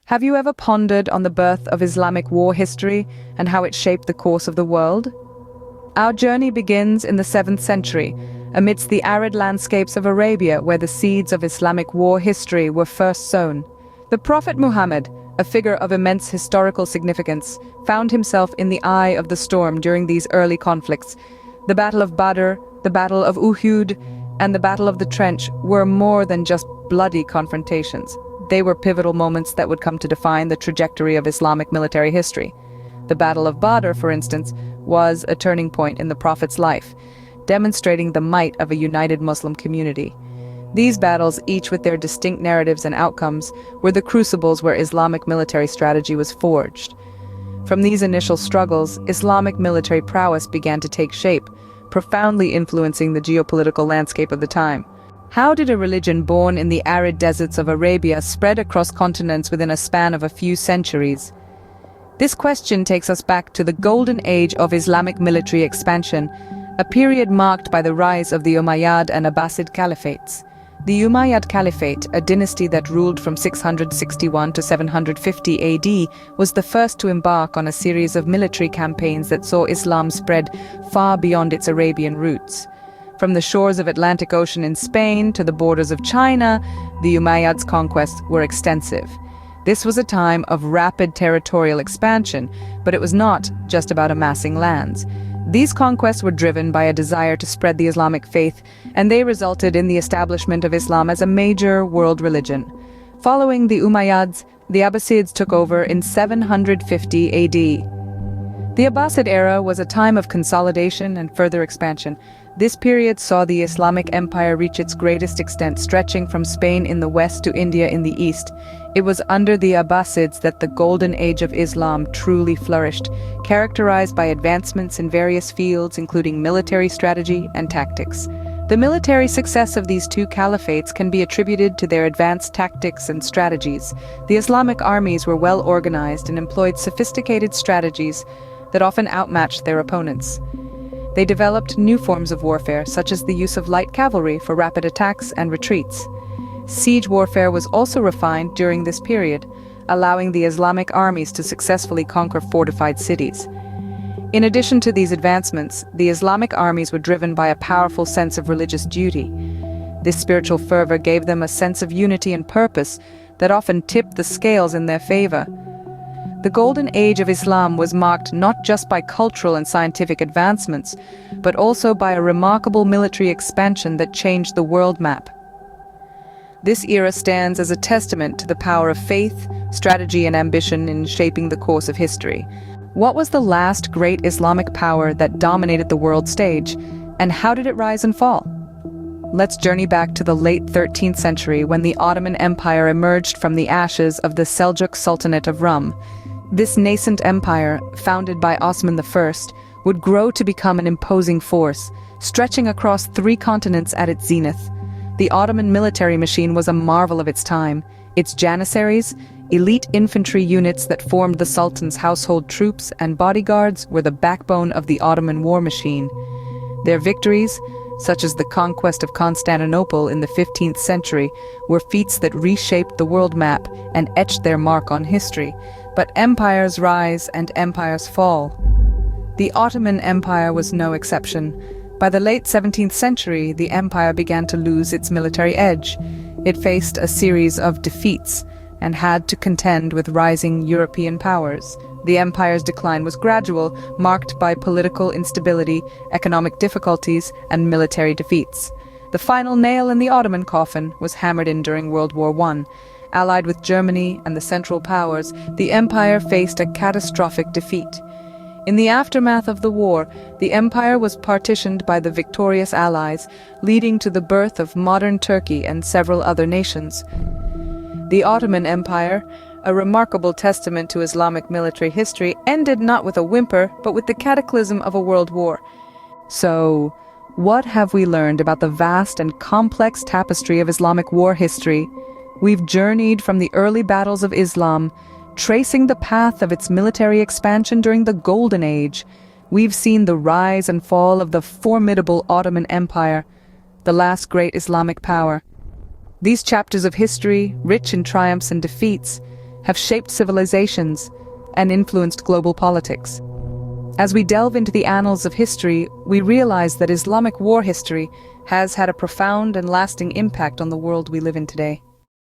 Have you ever pondered on the birth of Islamic war history and how it shaped the course of the world? Our journey begins in the 7th century, amidst the arid landscapes of Arabia where the seeds of Islamic war history were first sown. The Prophet Muhammad, a figure of immense historical significance, found himself in the eye of the storm during these early conflicts. The Battle of Badr, the Battle of Uhud, and the Battle of the Trench were more than just bloody confrontations. They were pivotal moments that would come to define the trajectory of Islamic military history. The Battle of Badr, for instance, was a turning point in the Prophet's life, demonstrating the might of a united Muslim community. These battles, each with their distinct narratives and outcomes, were the crucibles where Islamic military strategy was forged. From these initial struggles, Islamic military prowess began to take shape, profoundly influencing the geopolitical landscape of the time. How did a religion born in the arid deserts of Arabia spread across continents within a span of a few centuries? This question takes us back to the golden age of Islamic military expansion, a period marked by the rise of the Umayyad and Abbasid caliphates. The Umayyad Caliphate, a dynasty that ruled from 661 to 750 AD, was the first to embark on a series of military campaigns that saw Islam spread far beyond its Arabian roots. From the shores of Atlantic Ocean in Spain to the borders of China, the Umayyads' conquests were extensive. This was a time of rapid territorial expansion, but it was not just about amassing lands. These conquests were driven by a desire to spread the Islamic faith, and they resulted in the establishment of Islam as a major world religion. Following the Umayyads, the Abbasids took over in 750 AD. The Abbasid era was a time of consolidation and further expansion. This period saw the Islamic Empire reach its greatest extent, stretching from Spain in the west to India in the east. It was under the Abbasids that the golden age of Islam truly flourished, characterized by advancements in various fields, including military strategy and tactics. The military success of these two caliphates can be attributed to their advanced tactics and strategies. The Islamic armies were well organized and employed sophisticated strategies that often outmatched their opponents. They developed new forms of warfare, such as the use of light cavalry for rapid attacks and retreats. Siege warfare was also refined during this period, allowing the Islamic armies to successfully conquer fortified cities. In addition to these advancements, the Islamic armies were driven by a powerful sense of religious duty. This spiritual fervor gave them a sense of unity and purpose that often tipped the scales in their favor. The golden age of Islam was marked not just by cultural and scientific advancements, but also by a remarkable military expansion that changed the world map. This era stands as a testament to the power of faith, strategy, and ambition in shaping the course of history. What was the last great Islamic power that dominated the world stage, and how did it rise and fall? Let's journey back to the late 13th century when the Ottoman Empire emerged from the ashes of the Seljuk Sultanate of Rum. This nascent empire, founded by Osman I, would grow to become an imposing force, stretching across 3 continents at its zenith. The Ottoman military machine was a marvel of its time. Its janissaries, elite infantry units that formed the Sultan's household troops and bodyguards, were the backbone of the Ottoman war machine. Their victories, such as the conquest of Constantinople in the 15th century, were feats that reshaped the world map and etched their mark on history. But empires rise and empires fall. The Ottoman Empire was no exception. By the late 17th century, the empire began to lose its military edge. It faced a series of defeats and had to contend with rising European powers. The empire's decline was gradual, marked by political instability, economic difficulties, and military defeats. The final nail in the Ottoman coffin was hammered in during World War I. Allied with Germany and the Central Powers, the empire faced a catastrophic defeat. In the aftermath of the war, the empire was partitioned by the victorious Allies, leading to the birth of modern Turkey and several other nations. The Ottoman Empire, a remarkable testament to Islamic military history, ended not with a whimper, but with the cataclysm of a world war. So, what have we learned about the vast and complex tapestry of Islamic war history? We've journeyed from the early battles of Islam, tracing the path of its military expansion during the Golden Age. We've seen the rise and fall of the formidable Ottoman Empire, the last great Islamic power. These chapters of history, rich in triumphs and defeats, have shaped civilizations and influenced global politics. As we delve into the annals of history, we realize that Islamic war history has had a profound and lasting impact on the world we live in today.